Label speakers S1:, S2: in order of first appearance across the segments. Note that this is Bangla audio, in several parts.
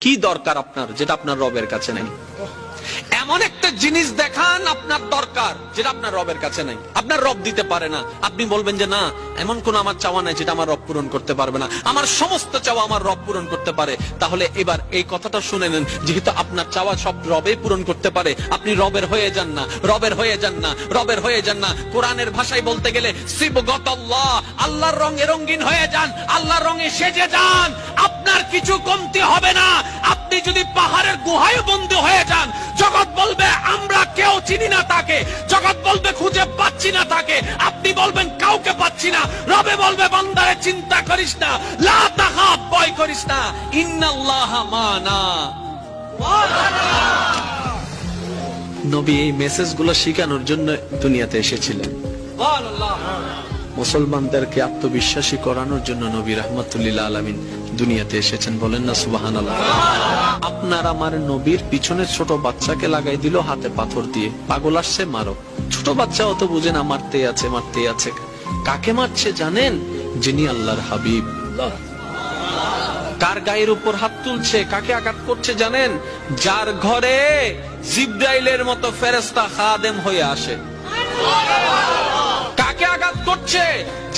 S1: কি দরকার আপনার যেটা আপনার রবের কাছে নাই? এমন একটা জিনিস দেখান আপনার দরকার যেটা আপনার রবের কাছে নাই, আপনার রব দিতে পারে না। আপনি বলবেন যে না, এমন কোন আমার চাওয়া নাই যেটা আমার রব পূরণ করতে পারবে না, আমার সমস্ত চাওয়া আমার রব পূরণ করতে পারে। তাহলে এবার এই কথাটা শুনে নেন, যেহেতু আপনার চাওয়া সব রবে পূরণ করতে পারে, আপনি রবের হয়ে যান না, রবের হয়ে যান না, রবের হয়ে যান না। কোরআনের ভাষায় বলতে গেলে সিবগতাল্লাহ, আল্লাহর রঙে রঙিন হয়ে যান, আল্লাহর রঙে সেজে যান, আপনার কিছু কমতি হবে না। আপনি যদি পাহাড়ের গুহায় বন্দী হয়ে যান, জগৎ বলবে আমরা কেউ চিনি না তাকে, জগৎ বলবে খুঁজে পাচ্ছি না তাকে, আপনি বলবেন কাউকে পাচ্ছি না, রবে বলবে বান্দারে চিন্তা করিস না, লা তাখাফ, ভয় করিস না, ইন্নাল্লাহা মানা। নবী এই মেসেজগুলো শিখানোর জন্য দুনিয়াতে এসেছিলেন। মুসলমানদেরকে আত্মবিশ্বাসী করানোর জন্য নবী রাহমাতুল্লিল আলামিন দুনিয়াতে এসেছেন। বলেন না সুবহানাল্লাহ। আপনার আমার নবীর পিছনে ছোট বাচ্চাকে লাগাই দিল হাতে পাথর দিয়ে, পাগল আসছে মারো। ছোট বাচ্চা অত বুঝে না, মারতে আছে মারতে আছে। কাকে মারছে জানেন? যিনি আল্লাহর হাবিব। কার গায়ের উপর হাত তুলছে, কাকে আঘাত করছে জানেন? যার ঘরে জিবরাইলের মতো ফেরেশতা খাদেম হয়ে আসে। কাকে আঘাত করছে?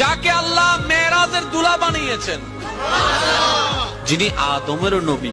S1: যাকে আল্লাহ মেরাজের দুলা বানিয়েছেন, যিনি আদমেরও নবী।